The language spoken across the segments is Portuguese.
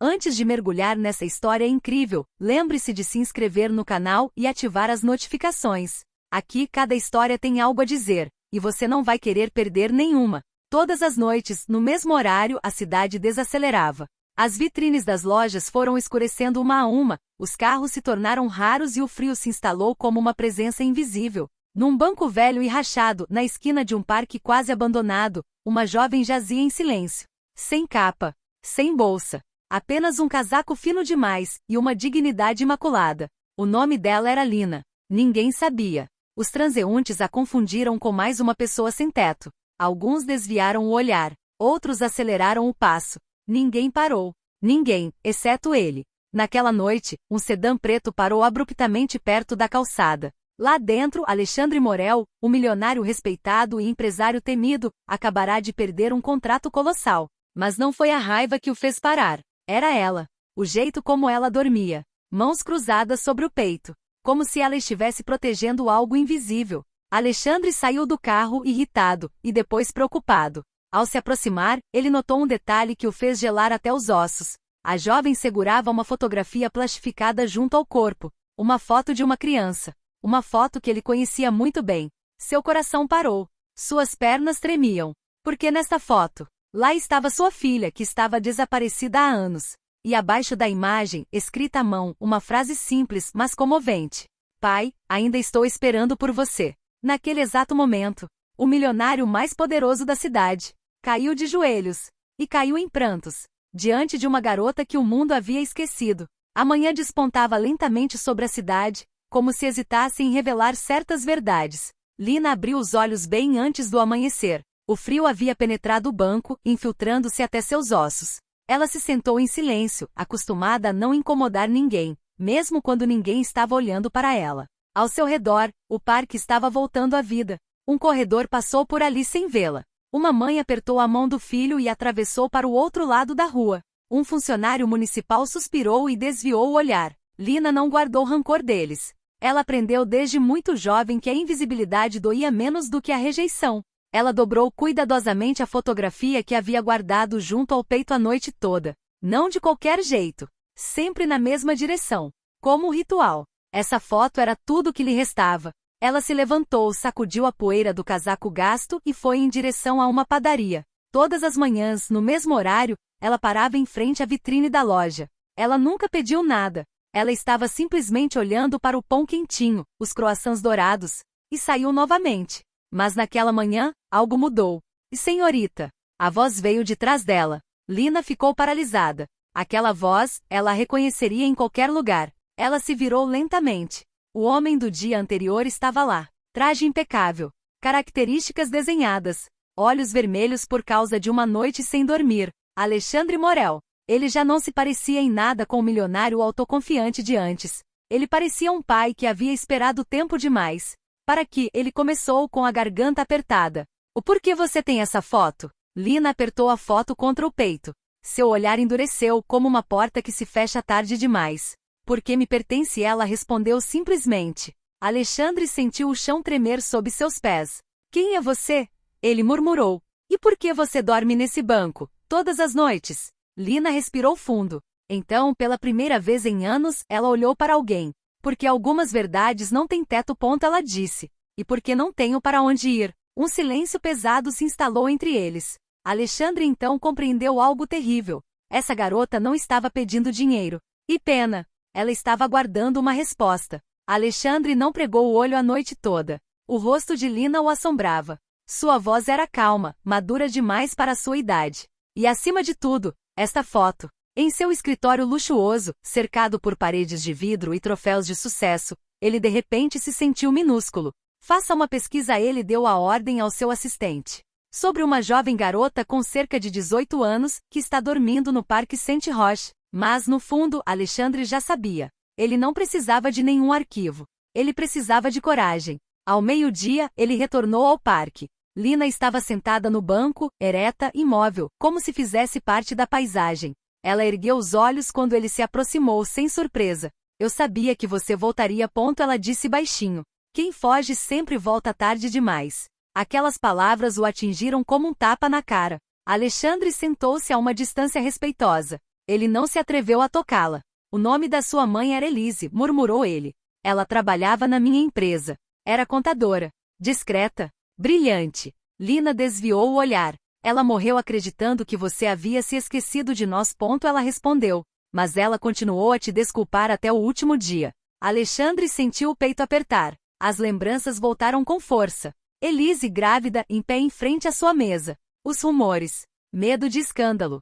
Antes de mergulhar nessa história incrível, lembre-se de se inscrever no canal e ativar as notificações. Aqui cada história tem algo a dizer, e você não vai querer perder nenhuma. Todas as noites, no mesmo horário, a cidade desacelerava. As vitrines das lojas foram escurecendo uma a uma, os carros se tornaram raros e o frio se instalou como uma presença invisível. Num banco velho e rachado, na esquina de um parque quase abandonado, uma jovem jazia em silêncio. Sem capa, sem bolsa, apenas um casaco fino demais e uma dignidade imaculada. O nome dela era Lina. Ninguém sabia. Os transeuntes a confundiram com mais uma pessoa sem teto. Alguns desviaram o olhar, outros aceleraram o passo. Ninguém parou. Ninguém, exceto ele. Naquela noite, um sedã preto parou abruptamente perto da calçada. Lá dentro, Alexandre Morel, o milionário respeitado e empresário temido, acabará de perder um contrato colossal. Mas não foi a raiva que o fez parar. Era ela. O jeito como ela dormia. Mãos cruzadas sobre o peito. Como se ela estivesse protegendo algo invisível. Alexandre saiu do carro irritado, e depois preocupado. Ao se aproximar, ele notou um detalhe que o fez gelar até os ossos. A jovem segurava uma fotografia plastificada junto ao corpo. Uma foto de uma criança. Uma foto que ele conhecia muito bem. Seu coração parou. Suas pernas tremiam. Porque nesta foto, lá estava sua filha que estava desaparecida há anos. E abaixo da imagem, escrita à mão, uma frase simples, mas comovente. Pai, ainda estou esperando por você. Naquele exato momento, o milionário mais poderoso da cidade caiu de joelhos. E caiu em prantos. Diante de uma garota que o mundo havia esquecido. A manhã despontava lentamente sobre a cidade, como se hesitasse em revelar certas verdades. Lina abriu os olhos bem antes do amanhecer. O frio havia penetrado o banco, infiltrando-se até seus ossos. Ela se sentou em silêncio, acostumada a não incomodar ninguém, mesmo quando ninguém estava olhando para ela. Ao seu redor, o parque estava voltando à vida. Um corredor passou por ali sem vê-la. Uma mãe apertou a mão do filho e atravessou para o outro lado da rua. Um funcionário municipal suspirou e desviou o olhar. Lina não guardou rancor deles. Ela aprendeu desde muito jovem que a invisibilidade doía menos do que a rejeição. Ela dobrou cuidadosamente a fotografia que havia guardado junto ao peito a noite toda. Não de qualquer jeito. Sempre na mesma direção. Como um ritual. Essa foto era tudo que lhe restava. Ela se levantou, sacudiu a poeira do casaco gasto e foi em direção a uma padaria. Todas as manhãs, no mesmo horário, ela parava em frente à vitrine da loja. Ela nunca pediu nada. Ela estava simplesmente olhando para o pão quentinho, os croissants dourados, e saiu novamente. Mas naquela manhã, algo mudou. E senhorita, a voz veio de trás dela. Lina ficou paralisada. Aquela voz, ela a reconheceria em qualquer lugar. Ela se virou lentamente. O homem do dia anterior estava lá. Traje impecável. Características desenhadas. Olhos vermelhos por causa de uma noite sem dormir. Alexandre Morel. Ele já não se parecia em nada com o milionário autoconfiante de antes. Ele parecia um pai que havia esperado tempo demais. Para que, ele começou com a garganta apertada. O porquê você tem essa foto? Lina apertou a foto contra o peito. Seu olhar endureceu como uma porta que se fecha tarde demais. Porque me pertence, ela respondeu simplesmente. Alexandre sentiu o chão tremer sob seus pés. Quem é você? Ele murmurou. E por que você dorme nesse banco, todas as noites? Lina respirou fundo. Então, pela primeira vez em anos, ela olhou para alguém. Porque algumas verdades não têm teto, ela disse. E porque não tenho para onde ir. Um silêncio pesado se instalou entre eles. Alexandre então compreendeu algo terrível. Essa garota não estava pedindo dinheiro. E pena. Ela estava aguardando uma resposta. Alexandre não pregou o olho a noite toda. O rosto de Lina o assombrava. Sua voz era calma, madura demais para a sua idade. E acima de tudo, esta foto. Em seu escritório luxuoso, cercado por paredes de vidro e troféus de sucesso, ele de repente se sentiu minúsculo. Faça uma pesquisa, ele deu a ordem ao seu assistente. Sobre uma jovem garota com cerca de 18 anos, que está dormindo no Parque Saint-Roch. Mas, no fundo, Alexandre já sabia. Ele não precisava de nenhum arquivo. Ele precisava de coragem. Ao meio-dia, ele retornou ao parque. Lina estava sentada no banco, ereta, imóvel, como se fizesse parte da paisagem. Ela ergueu os olhos quando ele se aproximou sem surpresa. Eu sabia que você voltaria, ela disse baixinho. Quem foge sempre volta tarde demais. Aquelas palavras o atingiram como um tapa na cara. Alexandre sentou-se a uma distância respeitosa. Ele não se atreveu a tocá-la. O nome da sua mãe era Elise, murmurou ele. Ela trabalhava na minha empresa. Era contadora. Discreta. Brilhante. Lina desviou o olhar. Ela morreu acreditando que você havia se esquecido de nós. Ela respondeu. Mas ela continuou a te desculpar até o último dia. Alexandre sentiu o peito apertar. As lembranças voltaram com força. Elise grávida, em pé em frente à sua mesa. Os rumores. Medo de escândalo.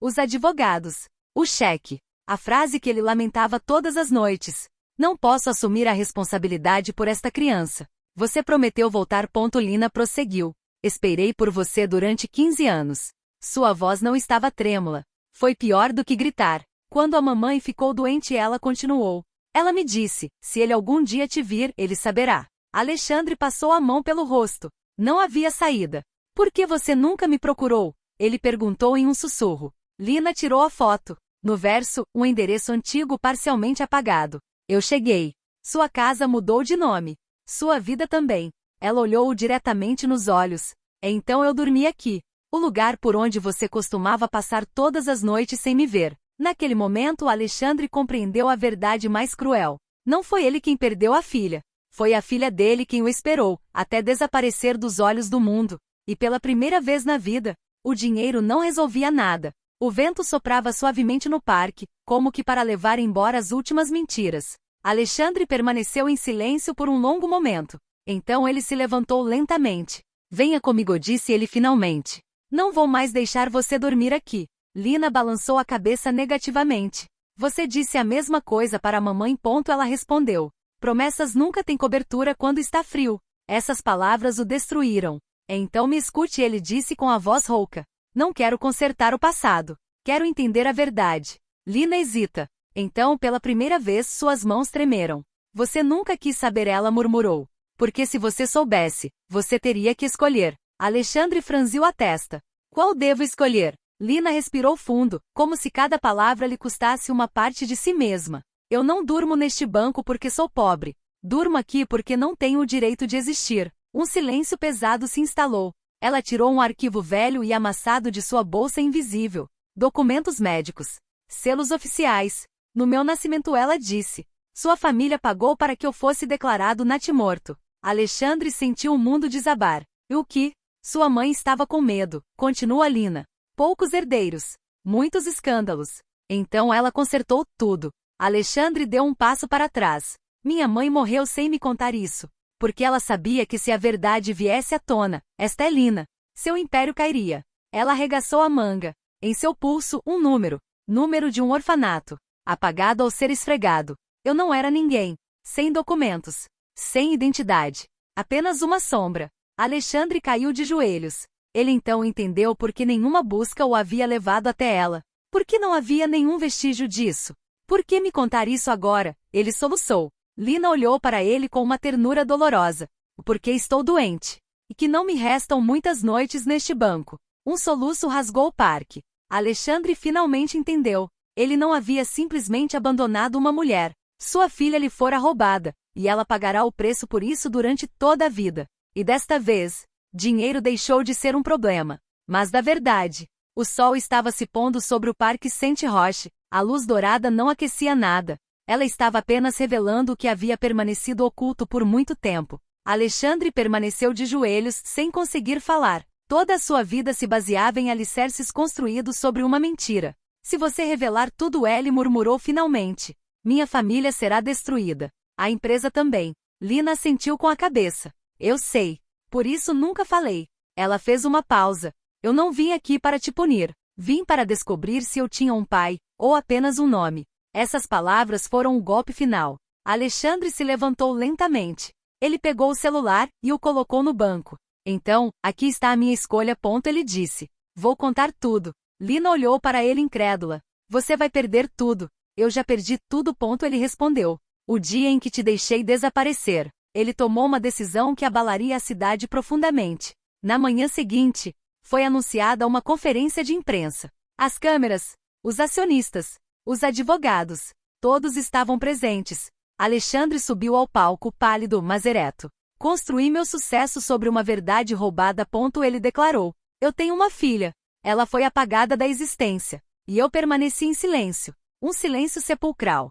Os advogados. O cheque. A frase que ele lamentava todas as noites. Não posso assumir a responsabilidade por esta criança. Você prometeu voltar. Lina prosseguiu. Esperei por você durante 15 anos. Sua voz não estava trêmula. Foi pior do que gritar. Quando a mamãe ficou doente, ela continuou. Ela me disse, se ele algum dia te vir, ele saberá. Alexandre passou a mão pelo rosto. Não havia saída. Por que você nunca me procurou? Ele perguntou em um sussurro. Lina tirou a foto. No verso, um endereço antigo parcialmente apagado. Eu cheguei. Sua casa mudou de nome. Sua vida também. Ela olhou-o diretamente nos olhos. Então eu dormi aqui. O lugar por onde você costumava passar todas as noites sem me ver. Naquele momento, Alexandre compreendeu a verdade mais cruel. Não foi ele quem perdeu a filha. Foi a filha dele quem o esperou, até desaparecer dos olhos do mundo. E pela primeira vez na vida, o dinheiro não resolvia nada. O vento soprava suavemente no parque, como que para levar embora as últimas mentiras. Alexandre permaneceu em silêncio por um longo momento. Então ele se levantou lentamente. Venha comigo, disse ele finalmente. Não vou mais deixar você dormir aqui. Lina balançou a cabeça negativamente. Você disse a mesma coisa para a mamãe. Ela respondeu. Promessas nunca têm cobertura quando está frio. Essas palavras o destruíram. Então me escute, ele disse com a voz rouca. Não quero consertar o passado. Quero entender a verdade. Lina hesita. Então, pela primeira vez, suas mãos tremeram. Você nunca quis saber, ela murmurou. Porque se você soubesse, você teria que escolher. Alexandre franziu a testa. Qual devo escolher? Lina respirou fundo, como se cada palavra lhe custasse uma parte de si mesma. Eu não durmo neste banco porque sou pobre. Durmo aqui porque não tenho o direito de existir. Um silêncio pesado se instalou. Ela tirou um arquivo velho e amassado de sua bolsa invisível. Documentos médicos. Selos oficiais. No meu nascimento, ela disse. Sua família pagou para que eu fosse declarado natimorto. Alexandre sentiu o mundo desabar. E o que? Sua mãe estava com medo. Continua Lina. Poucos herdeiros. Muitos escândalos. Então ela consertou tudo. Alexandre deu um passo para trás. Minha mãe morreu sem me contar isso. Porque ela sabia que se a verdade viesse à tona, esta é Lina, seu império cairia. Ela arregaçou a manga. Em seu pulso, um número. Número de um orfanato. Apagado ao ser esfregado. Eu não era ninguém. Sem documentos. Sem identidade. Apenas uma sombra. Alexandre caiu de joelhos. Ele então entendeu por que nenhuma busca o havia levado até ela. Por que não havia nenhum vestígio disso? Por que me contar isso agora? Ele soluçou. Lina olhou para ele com uma ternura dolorosa. Porque estou doente. E que não me restam muitas noites neste banco. Um soluço rasgou o parque. Alexandre finalmente entendeu. Ele não havia simplesmente abandonado uma mulher. Sua filha lhe fora roubada, e ela pagará o preço por isso durante toda a vida. E desta vez, dinheiro deixou de ser um problema. Mas da verdade, o sol estava se pondo sobre o Parque Saint-Roch, a luz dourada não aquecia nada. Ela estava apenas revelando o que havia permanecido oculto por muito tempo. Alexandre permaneceu de joelhos, sem conseguir falar. Toda a sua vida se baseava em alicerces construídos sobre uma mentira. Se você revelar tudo, ele murmurou finalmente. Minha família será destruída. A empresa também. Lina assentiu com a cabeça. Eu sei. Por isso nunca falei. Ela fez uma pausa. Eu não vim aqui para te punir. Vim para descobrir se eu tinha um pai, ou apenas um nome. Essas palavras foram o golpe final. Alexandre se levantou lentamente. Ele pegou o celular e o colocou no banco. Então, aqui está a minha escolha. Ele disse. Vou contar tudo. Lina olhou para ele incrédula. Você vai perder tudo. Eu já perdi tudo. Ele respondeu. O dia em que te deixei desaparecer. Ele tomou uma decisão que abalaria a cidade profundamente. Na manhã seguinte, foi anunciada uma conferência de imprensa. As câmeras, os acionistas, os advogados, todos estavam presentes. Alexandre subiu ao palco pálido, mas ereto. Construí meu sucesso sobre uma verdade roubada. Ele declarou. Eu tenho uma filha. Ela foi apagada da existência. E eu permaneci em silêncio. Um silêncio sepulcral.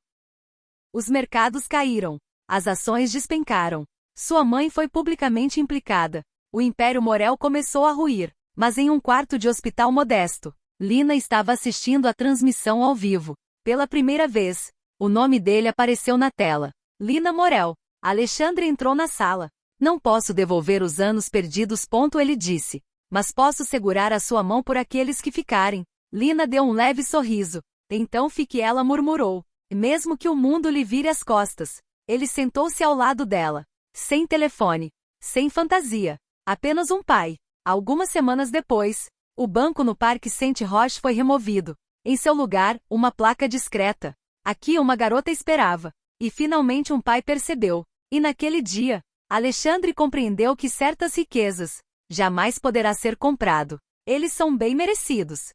Os mercados caíram. As ações despencaram. Sua mãe foi publicamente implicada. O Império Morel começou a ruir. Mas em um quarto de hospital modesto, Lina estava assistindo a transmissão ao vivo. Pela primeira vez, o nome dele apareceu na tela. Lina Morel. Alexandre entrou na sala. Não posso devolver os anos perdidos. Ele disse. Mas posso segurar a sua mão por aqueles que ficarem. Lina deu um leve sorriso. Então fique, ela murmurou. Mesmo que o mundo lhe vire as costas. Ele sentou-se ao lado dela. Sem telefone. Sem fantasia. Apenas um pai. Algumas semanas depois, o banco no Parque Saint-Roch foi removido. Em seu lugar, uma placa discreta. Aqui uma garota esperava. E finalmente um pai percebeu. E naquele dia, Alexandre compreendeu que certas riquezas jamais poderá ser comprado. Eles são bem merecidos.